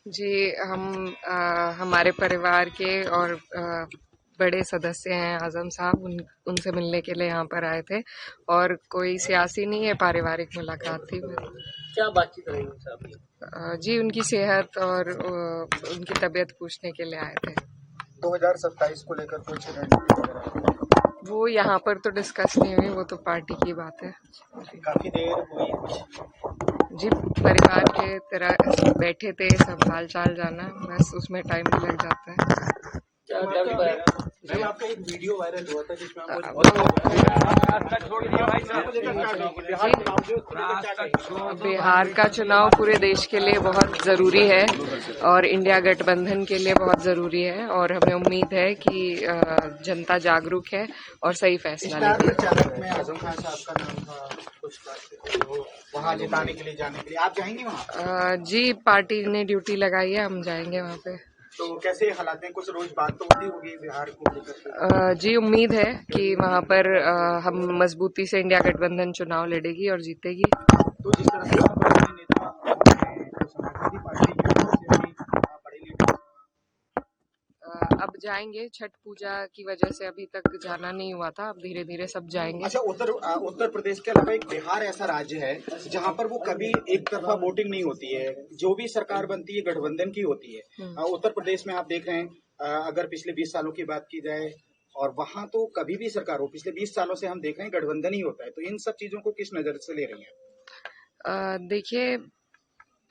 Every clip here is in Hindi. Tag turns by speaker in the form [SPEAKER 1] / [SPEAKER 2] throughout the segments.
[SPEAKER 1] जी, हमारे परिवार के और बड़े सदस्य हैं आज़म साहब, उनसे मिलने के लिए यहाँ पर आए थे और कोई सियासी नहीं है, पारिवारिक मुलाकात थी।
[SPEAKER 2] क्या बातचीत रही उनसे आपकी?
[SPEAKER 1] जी, उनकी सेहत और उनकी तबीयत पूछने के लिए आए थे।
[SPEAKER 3] 2027 को लेकर कुछ रणनीति वगैरह
[SPEAKER 1] वो यहाँ पर तो डिस्कस नहीं हुई, वो तो पार्टी की बात है।
[SPEAKER 3] काफी देर हुई।
[SPEAKER 1] जी, परिवार के तरह बैठे थे, सब हाल चाल जाना, बस उसमें टाइम लग जाता है।
[SPEAKER 2] क्या मैम
[SPEAKER 3] आपका एक वीडियो वायरल हुआ था जिसमें
[SPEAKER 1] बिहार का चुनाव पूरे देश के लिए बहुत ज़रूरी है और इंडिया गठबंधन के लिए बहुत ज़रूरी है और हमें उम्मीद है कि जनता जागरूक है और सही फैसला लेगी।
[SPEAKER 3] प्रचारक में आजम खान साहब का नाम था, कुछ वहाँ जिताने के लिए जाने के लिए आप जाएंगे वहाँ?
[SPEAKER 1] जी, पार्टी ने ड्यूटी लगाई है, हम जाएंगे वहाँ पे।
[SPEAKER 3] तो कैसे हालात हैं? कुछ रोज बात तो होती होगी बिहार को लेकर?
[SPEAKER 1] जी, उम्मीद है कि वहाँ पर हम मजबूती से इंडिया गठबंधन चुनाव लड़ेगी और जीतेगी।
[SPEAKER 3] तो जिस तरह से बड़े नेता तो समाजवादी पार्टी की तरफ से भी बड़े लीडर
[SPEAKER 1] अब जाएंगे, छठ पूजा की वजह से अभी तक जाना नहीं हुआ था, अब धीरे धीरे सब जाएंगे।
[SPEAKER 3] अच्छा, उत्तर प्रदेश के अलावा एक बिहार ऐसा राज्य है जहां पर वो कभी एक तरफा वोटिंग नहीं होती है, जो भी सरकार बनती है गठबंधन की होती है। उत्तर प्रदेश में आप देख रहे हैं, अगर पिछले 20 सालों की बात की जाए और वहां तो कभी भी सरकार हो, पिछले 20 सालों से हम देख रहे हैं गठबंधन ही होता है। तो इन सब चीजों को किस नजर से ले रही हैं?
[SPEAKER 1] देखिए,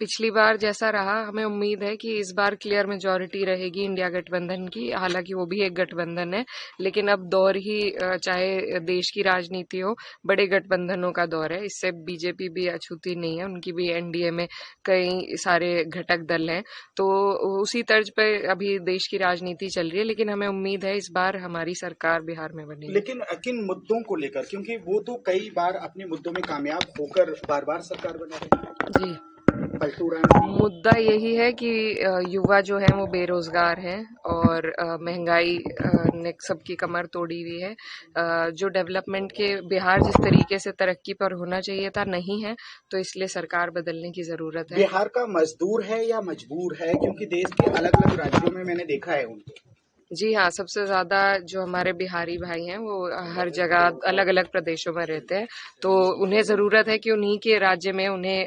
[SPEAKER 1] पिछली बार जैसा रहा, हमें उम्मीद है कि इस बार क्लियर मेजॉरिटी रहेगी इंडिया गठबंधन की। हालांकि वो भी एक गठबंधन है, लेकिन अब दौर ही चाहे देश की राजनीति हो, बड़े गठबंधनों का दौर है। इससे बीजेपी भी अछूती नहीं है, उनकी भी एनडीए में कई सारे घटक दल हैं, तो उसी तर्ज पर अभी देश की राजनीति चल रही है। लेकिन हमें उम्मीद है इस बार हमारी सरकार बिहार में बनेगी।
[SPEAKER 3] लेकिन किन मुद्दों को लेकर, क्योंकि वो तो कई बार अपने मुद्दों में कामयाब होकर बार बार सरकार बना रहे हैं।
[SPEAKER 1] जी, मुद्दा यही है कि युवा जो है वो बेरोजगार हैं और महंगाई ने सबकी कमर तोड़ी हुई है। जो डेवलपमेंट के बिहार जिस तरीके से तरक्की पर होना चाहिए था, नहीं है, तो इसलिए सरकार बदलने की जरूरत है।
[SPEAKER 3] बिहार का मजदूर है या मजबूर है? क्योंकि देश के अलग अलग राज्यों में मैंने देखा है उनको।
[SPEAKER 1] जी हाँ, सबसे ज्यादा जो हमारे बिहारी भाई हैं वो हर जगह अलग अलग प्रदेशों में रहते हैं, तो उन्हें जरूरत है कि उन्हीं के राज्य में उन्हें